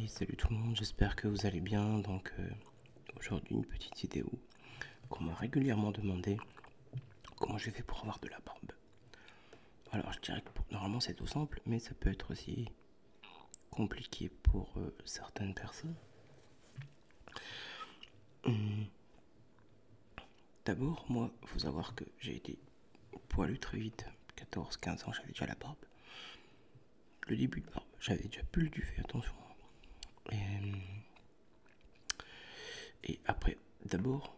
Hey, salut tout le monde, j'espère que vous allez bien. Donc aujourd'hui une petite vidéo qu'on m'a régulièrement demandé comment j'ai fait pour avoir de la barbe. Alors je dirais que normalement c'est tout simple, mais ça peut être aussi compliqué pour certaines personnes. D'abord, moi, faut savoir que j'ai été poilu très vite, 14-15 ans, j'avais déjà la barbe. Le début de barbe, j'avais déjà plus du fait, attention. Et après, d'abord,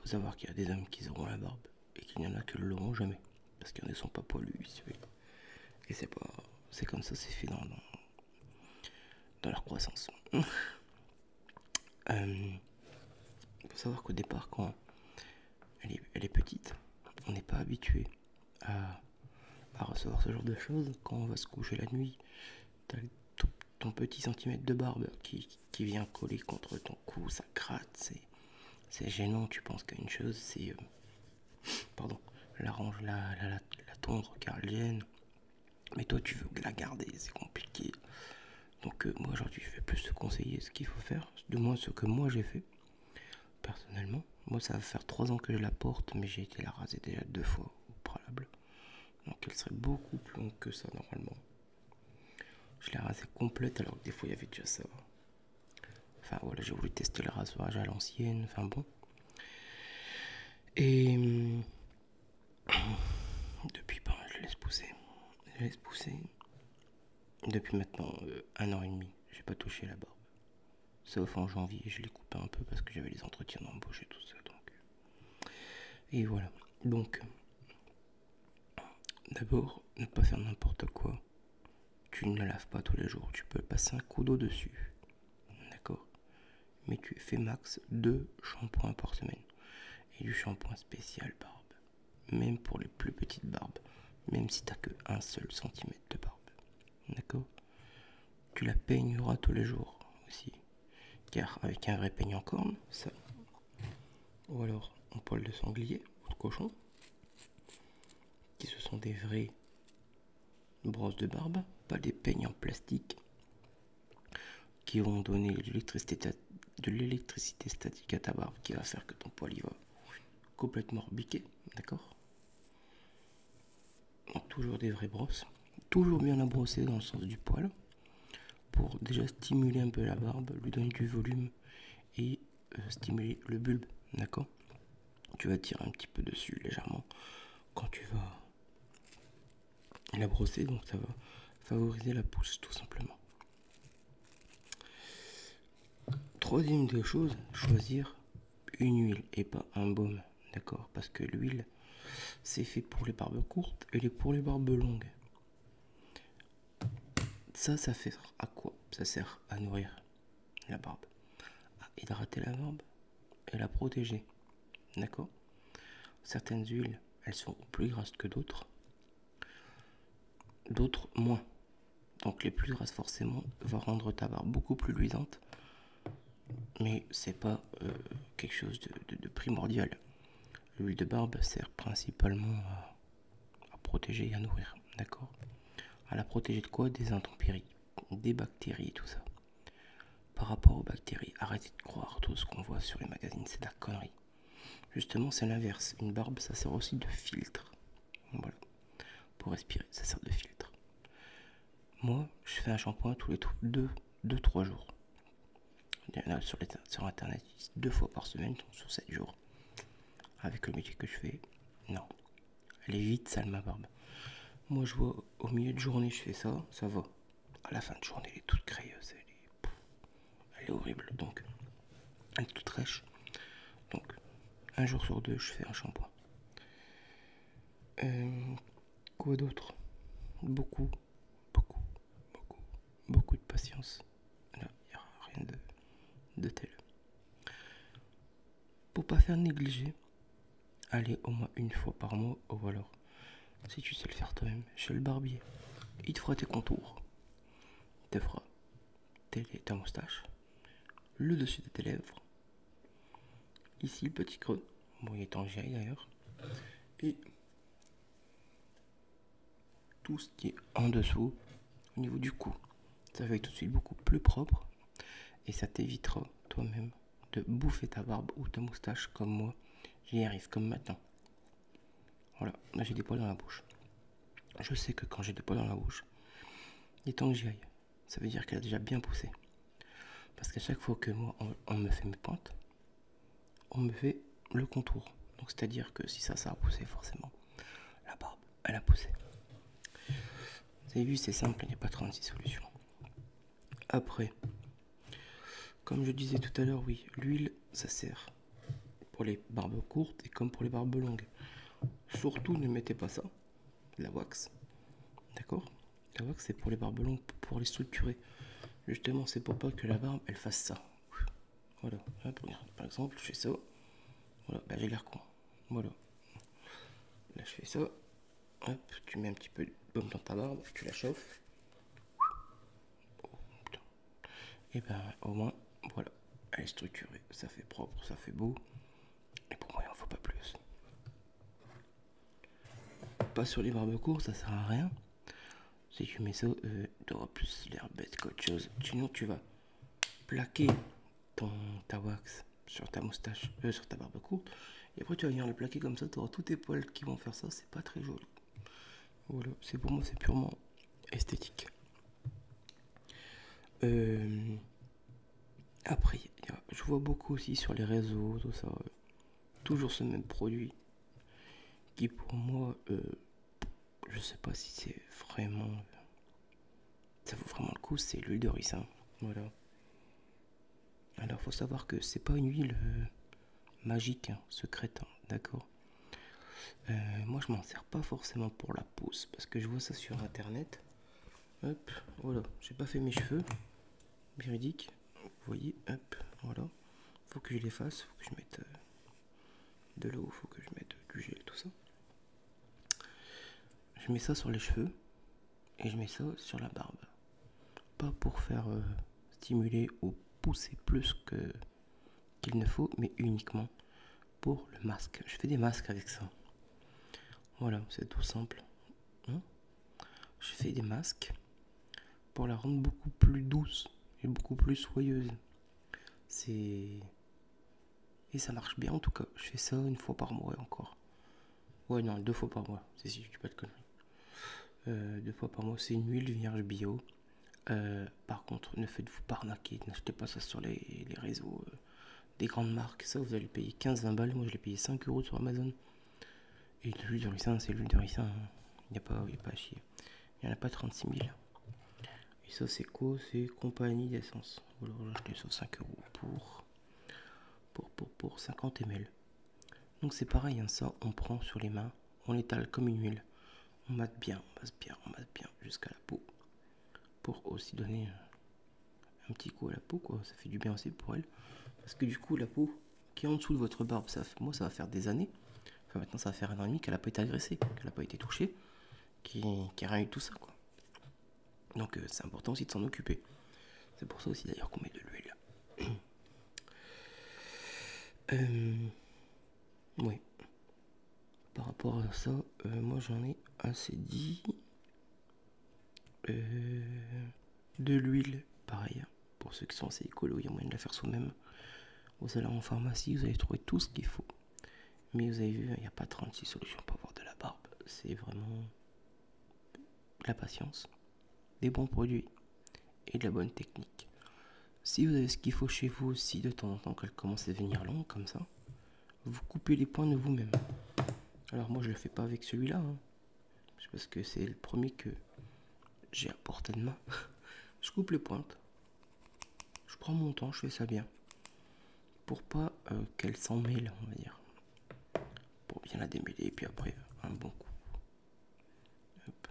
faut savoir qu'il y a des hommes qui auront la barbe et qu'il n'y en a qui ne l'auront jamais. Parce qu'ils ne sont pas poilus, et c'est pas. C'est comme ça, c'est fait dans leur croissance. Faut savoir qu'au départ, quand elle est petite, on n'est pas habitué à recevoir ce genre de choses. Quand on va se coucher la nuit, t'as ton petit centimètre de barbe qui vient coller contre ton cou, ça gratte, c'est gênant. Tu penses qu'à une chose, c'est pardon, la tondre car elle gêne, mais toi tu veux la garder, c'est compliqué. Donc moi aujourd'hui je vais plus te conseiller ce qu'il faut faire, du moins ce que moi j'ai fait personnellement. Moi ça va faire 3 ans que je la porte, mais j'ai été la raser déjà 2 fois au préalable, donc elle serait beaucoup plus longue que ça normalement. Je l'ai rasée complète alors que des fois il y avait déjà ça. Enfin voilà, j'ai voulu tester le rasoir à l'ancienne, enfin bon. Et depuis, ben, je laisse pousser. Je laisse pousser. Depuis maintenant 1 an et demi, j'ai pas touché la barbe. Sauf en janvier, je l'ai coupé un peu parce que j'avais les entretiens d'embauche et tout ça. Donc. Et voilà. Donc, d'abord, ne pas faire n'importe quoi. Tu ne la laves pas tous les jours. Tu peux passer un coup d'eau dessus. D'accord? Mais tu fais max 2 shampoings par semaine. Et du shampoing spécial barbe. Même pour les plus petites barbes. Même si t'as que 1 seul centimètre de barbe. D'accord? Tu la peigneras tous les jours aussi. Car avec un vrai peigne en corne, ça. Ou alors en poil de sanglier ou de cochon, qui ce sont des vraies brosses de barbe, pas des peignes en plastique qui vont donner de l'électricité statique à ta barbe qui va faire que ton poil y va complètement rebiquer, d'accord? Donc toujours des vraies brosses, toujours bien la brosser dans le sens du poil pour déjà stimuler un peu la barbe, lui donner du volume et stimuler le bulbe, d'accord? Tu vas tirer un petit peu dessus légèrement quand tu vas la brosser, donc ça va favoriser la pousse tout simplement. Troisième des choses, choisir une huile et pas un baume, d'accord? Parce que l'huile, c'est fait pour les barbes courtes et pour les barbes longues. Ça sert à quoi? Ça sert à nourrir la barbe, à hydrater la barbe et la protéger, d'accord? Certaines huiles, elles sont plus grasses que d'autres, d'autres moins. Donc les plus grasses forcément vont rendre ta barbe beaucoup plus luisante, mais c'est pas quelque chose de primordial. L'huile de barbe sert principalement à protéger et à nourrir, d'accord? À la protéger de quoi? Des intempéries, des bactéries et tout ça. Par rapport aux bactéries, arrêtez de croire tout ce qu'on voit sur les magazines, c'est de la connerie. Justement, c'est l'inverse. Une barbe, ça sert aussi de filtre. Voilà. Pour respirer, ça sert de filtre. Moi, je fais un shampoing tous les 2-3 jours. Il y en a sur internet 2 fois par semaine, sur 7 jours. Avec le métier que je fais, non. Elle est vite sale ma barbe. Moi je vois au milieu de journée je fais ça, ça va. À la fin de journée elle est toute crayeuse, elle est horrible. Donc elle est toute rêche. Donc un jour sur 2 je fais un shampoing. Quoi d'autre? Beaucoup, beaucoup, beaucoup, beaucoup de patience. Là, il n'y a rien de tel. Pour pas faire négliger, allez au moins une fois par mois, ou alors, si tu sais le faire toi-même, chez le barbier. Il te fera tes contours, il te fera ta moustache, le dessus de tes lèvres, ici le petit creux, bon il est en gel d'ailleurs, et tout ce qui est en dessous, au niveau du cou, Ça va être tout de suite beaucoup plus propre et ça t'évitera toi-même de bouffer ta barbe ou ta moustache comme moi. J'y arrive comme maintenant. Voilà, là j'ai des poils dans la bouche. Je sais que quand j'ai des poils dans la bouche, il est temps que j'y aille. Ça veut dire qu'elle a déjà bien poussé. Parce qu'à chaque fois que moi on me fait mes pointes, on me fait le contour. Donc c'est à dire que si ça a poussé forcément, la barbe elle a poussé. Vous avez vu, c'est simple, il n'y a pas 36 solutions. Après, comme je disais tout à l'heure, oui, l'huile ça sert pour les barbes courtes et comme pour les barbes longues. Surtout ne mettez pas ça, la wax, d'accord? La wax c'est pour les barbes longues, pour les structurer. Justement c'est pour pas que la barbe elle fasse ça. Voilà, par exemple je fais ça, voilà, bah, j'ai l'air con, voilà. Là je fais ça, hop, tu mets un petit peu de baume dans ta barbe, tu la chauffes. Oh, et ben au moins, voilà, elle est structurée, ça fait propre, ça fait beau. Et pour moi il en faut pas plus. Pas sur les barbes courtes, ça sert à rien. Si tu mets ça, t'auras plus l'air bête qu'autre chose. Sinon tu vas plaquer ta wax sur ta moustache, sur ta barbe courte. Et après tu vas venir le plaquer comme ça, tu auras tous tes poils qui vont faire ça, c'est pas très joli. Voilà, c'est pour moi c'est purement esthétique. Après, je vois beaucoup aussi sur les réseaux, tout ça, toujours ce même produit qui pour moi, je sais pas si c'est vraiment, ça vaut vraiment le coup, c'est l'huile de ricin. Voilà. Alors faut savoir que c'est pas une huile magique, hein, secrète, hein, d'accord. Moi je m'en sers pas forcément pour la pousse parce que je vois ça sur internet. Hop, voilà, j'ai pas fait mes cheveux, véridique. Vous voyez, hop, voilà. Faut que je les fasse, faut que je mette de l'eau, faut que je mette du gel, tout ça. Je mets ça sur les cheveux et je mets ça sur la barbe. Pas pour faire stimuler ou pousser plus qu'il ne faut, mais uniquement pour le masque. Je fais des masques avec ça. Voilà, c'est tout simple. Hein, je fais des masques pour la rendre beaucoup plus douce et beaucoup plus soyeuse. Et ça marche bien en tout cas. Je fais ça une fois par mois encore. Ouais, non, 2 fois par mois. C'est si je dis pas de conneries. 2 fois par mois, c'est une huile vierge bio. Par contre, ne faites-vous pas arnaquer. N'achetez pas ça sur les réseaux des grandes marques. Ça, vous allez payer 15-20 balles. Moi, je l'ai payé 5 € sur Amazon. Et l'huile de ricin, c'est l'huile de ricin. Il n'y a pas à chier. Il n'y en a pas 36 000. Et ça, c'est quoi? C'est compagnie d'essence. Voilà, j'ai acheté ça 5 € pour 50 ml. Donc c'est pareil, hein, ça, on prend sur les mains, on l'étale comme une huile. On mate bien, jusqu'à la peau. Pour aussi donner un petit coup à la peau, quoi. Ça fait du bien aussi pour elle. Parce que du coup, la peau qui est en dessous de votre barbe, moi, ça va faire des années. Enfin, maintenant, ça va faire 1 an et demi qu'elle n'a pas été agressée, qu'elle n'a pas été touchée, qui a rien eu tout ça, quoi. Donc, c'est important aussi de s'en occuper. C'est pour ça aussi, d'ailleurs, qu'on met de l'huile. Oui. Par rapport à ça, moi, j'en ai assez dit. De l'huile, pareil. Pour ceux qui sont assez écolos, il y a moyen de la faire soi-même. Vous allez en pharmacie, vous allez trouver tout ce qu'il faut. Mais vous avez vu, il n'y a pas 36 solutions pour avoir de la barbe. C'est vraiment de la patience, des bons produits et de la bonne technique. Si vous avez ce qu'il faut chez vous aussi, de temps en temps, qu'elle commence à devenir longue comme ça, vous coupez les points de vous-même. Alors moi, je le fais pas avec celui-là, hein. Parce que c'est le premier que j'ai à portée de main. Je coupe les pointes. Je prends mon temps, je fais ça bien. Pour pas qu'elle s'en mêle, on va dire. Pour bien la démêler, et puis après, un bon coup. Hop.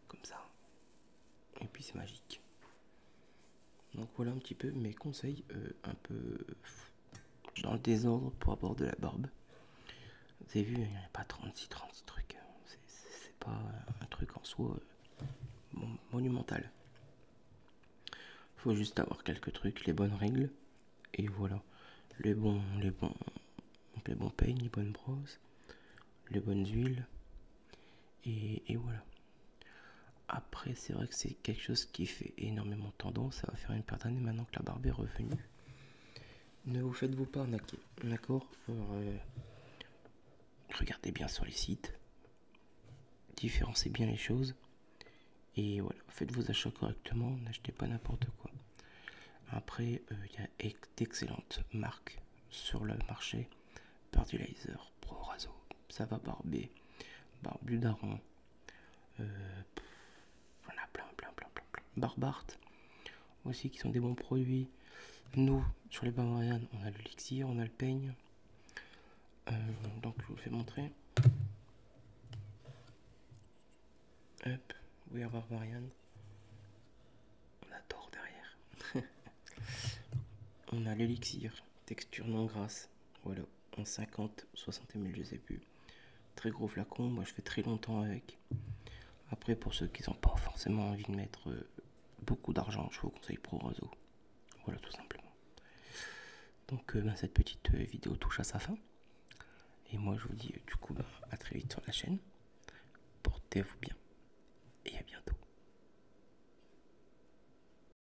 Comme ça. Et puis c'est magique. Donc voilà un petit peu mes conseils, un peu dans le désordre pour avoir de la barbe. Vous avez vu, il n'y a pas 36 trucs. C'est pas un truc en soi monumental. Faut juste avoir quelques trucs, les bonnes règles. Et voilà. Les bons peignes, les bonnes brosses, les bonnes huiles. Et voilà. Après, c'est vrai que c'est quelque chose qui fait énormément tendance. Ça va faire une paire d'années maintenant que la barbe est revenue. Ne vous faites-vous pas arnaquer, d'accord? Regardez bien sur les sites, différenciez bien les choses. Et voilà, faites vos achats correctement, n'achetez pas n'importe quoi. Après, il y a d'excellentes marques sur le marché. Partylizer, Pro Raso, ça va barber, Barbu d'Aron, on a plein. Barbart aussi qui sont des bons produits. Nous, sur les Bavarian, on a le Lixir, on a le peigne. Donc je vous le fais montrer. Hop, We Are Barbarian. On adore derrière. On a l'élixir, texture non grasse. Voilà, en 50, 60 ml, je sais plus. Très gros flacon, moi je fais très longtemps avec. Après, pour ceux qui n'ont pas forcément envie de mettre beaucoup d'argent, je vous conseille Pro Raso. Voilà, tout simplement. Donc, cette petite vidéo touche à sa fin. Et moi, je vous dis du coup à très vite sur la chaîne. Portez-vous bien.